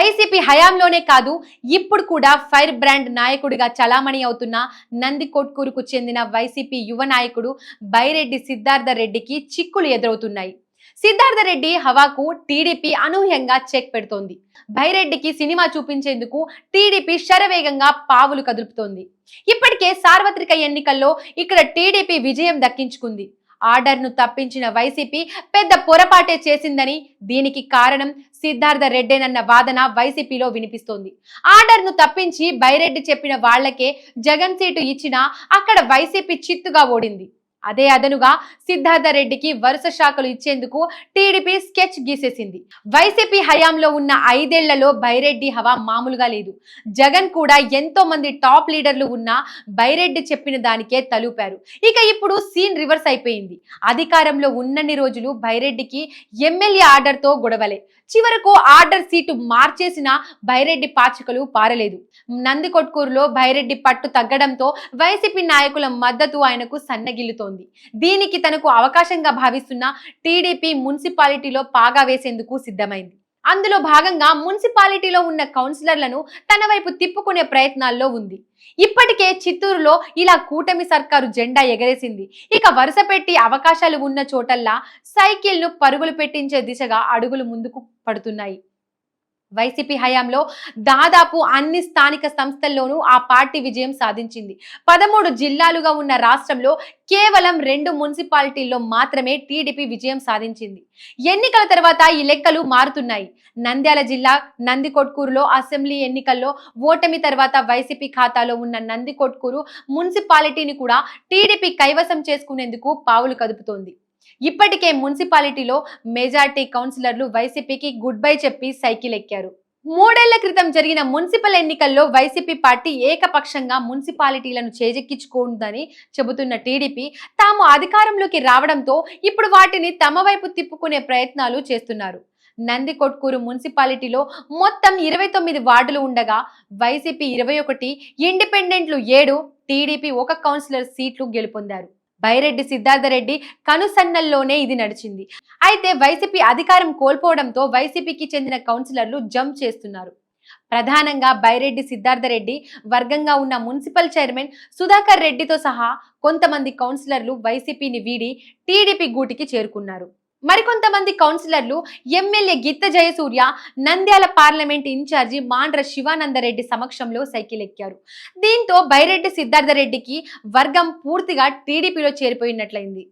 YCP హయాంలోనే కాదు ఇప్పుడు కూడా ఫైర్ బ్రాండ్ నాయకుడిగా చలామణి అవుతున్న నందికొట్కూరుకు చెందిన వైసీపీ యువ నాయకుడు బైరెడ్డి సిద్ధార్థ రెడ్డికి చిక్కులు ఎదురవుతున్నాయి. సిద్ధార్థ రెడ్డి హవాకు టీడీపీ అనూహ్యంగా చెక్ పెడుతోంది. బైరెడ్డికి సినిమా చూపించేందుకు టీడీపీ శరవేగంగా పావులు కదుపుతోంది. ఇప్పటికే సార్వత్రిక ఎన్నికల్లో ఇక్కడ టీడీపీ విజయం దక్కించుకుంది. ఆర్డర్ను తప్పించిన వైసీపీ పెద్ద పొరపాటే చేసిందని, దీనికి కారణం సిద్ధార్థ రెడ్డేనన్న వాదన వైసీపీలో వినిపిస్తోంది. ఆర్డర్ను తప్పించి బైరెడ్డి చెప్పిన వాళ్లకే జగన్ సీటు ఇచ్చినా అక్కడ వైసీపీ చిత్తుగా ఓడింది. అదే అదనుగా సిద్ధార్థ రెడ్డికి వరుస శాఖలు ఇచ్చేందుకు టీడీపీ స్కెచ్ గీసేసింది. వైసీపీ హయాంలో ఉన్న 5 ఏళ్లలో బైరెడ్డి హవా మామూలుగా లేదు. జగన్ కూడా ఎంతో మంది టాప్ లీడర్లు ఉన్నా బైరెడ్డి చెప్పిన దానికే తలూపారు. ఇక ఇప్పుడు సీన్ రివర్స్ అయిపోయింది. అధికారంలో ఉన్నన్ని రోజులు బైరెడ్డికి ఎమ్మెల్యే ఆర్డర్తో గొడవలే. చివరకు ఆర్డర్ సీటు మార్చేసిన బైరెడ్డి పాచికలు పారలేదు. నందికొట్కూరులో బైరెడ్డి పట్టు తగ్గడంతో వైసీపీ నాయకుల మద్దతు ఆయనకు సన్నగిల్లుతోంది. దీనికి తనకు అవకాశంగా భావిస్తున్న టీడీపీ మున్సిపాలిటీలో పాగా వేసేందుకు సిద్ధమైంది. అందులో భాగంగా మున్సిపాలిటీలో ఉన్న కౌన్సిలర్లను తన వైపు తిప్పుకునే ప్రయత్నాల్లో ఉంది. ఇప్పటికే చిత్తూరులో ఇలా కూటమి సర్కారు జెండా ఎగరేసింది. ఇక వరుస పెట్టి అవకాశాలు ఉన్న చోటల్లా సైకిల్ను పరుగులు పెట్టించే దిశగా అడుగులు ముందుకు పడుతున్నాయి. వైసీపీ హయాంలో దాదాపు అన్ని స్థానిక సంస్థల్లోనూ ఆ పార్టీ విజయం సాధించింది. 13 జిల్లాలుగా ఉన్న రాష్ట్రంలో కేవలం 2 మున్సిపాలిటీల్లో మాత్రమే టీడీపీ విజయం సాధించింది. ఎన్నికల తర్వాత ఈ లెక్కలు మారుతున్నాయి. నంద్యాల జిల్లా నందికొట్కూరులో అసెంబ్లీ ఎన్నికల్లో ఓటమి తర్వాత వైసీపీ ఖాతాలో ఉన్న నందికొట్కూరు మున్సిపాలిటీని కూడా టీడీపీ కైవసం చేసుకునేందుకు పావులు కదుపుతోంది. ఇప్పటికే మున్సిపాలిటీలో మెజార్టీ కౌన్సిలర్లు వైసీపీకి గుడ్ బై చెప్పి సైకిల్ ఎక్కారు. 3 ఏళ్ల క్రితం జరిగిన మున్సిపల్ ఎన్నికల్లో వైసీపీ పార్టీ ఏకపక్షంగా మున్సిపాలిటీలను చేజెక్కించుకుందని చెబుతున్న టీడీపీ తాము అధికారంలోకి రావడంతో ఇప్పుడు వాటిని తమ వైపు తిప్పుకునే ప్రయత్నాలు చేస్తున్నారు. నందికొట్కూరు మున్సిపాలిటీలో మొత్తం 29 వార్డులు ఉండగా వైసీపీ 21, ఇండిపెండెంట్లు 7, టీడీపీ 1 కౌన్సిలర్ సీట్లు గెలుపొందారు. బైరెడ్డి సిద్ధార్థ రెడ్డి కనుసన్నల్లోనే ఇది నడిచింది. అయితే వైసీపీ అధికారం కోల్పోవడంతో వైసీపీకి చెందిన కౌన్సిలర్లు జంప్ చేస్తున్నారు. ప్రధానంగా బైరెడ్డి సిద్ధార్థ రెడ్డి వర్గంగా ఉన్న మున్సిపల్ చైర్మన్ సుధాకర్ రెడ్డితో సహా కొంతమంది కౌన్సిలర్లు వైసీపీని వీడి టీడీపీ గూటికి చేరుకున్నారు. మరికొంతమంది కౌన్సిలర్లు ఎమ్మెల్యే గిత్త జయసూర్య, నంద్యాల పార్లమెంట్ ఇన్ఛార్జి మాండ్ర శివానందరెడ్డి సమక్షంలో సైకిల్ ఎక్కారు. దీంతో బైరెడ్డి సిద్ధార్థ రెడ్డికి వర్గం పూర్తిగా టీడీపీలో చేరిపోయినట్లయింది.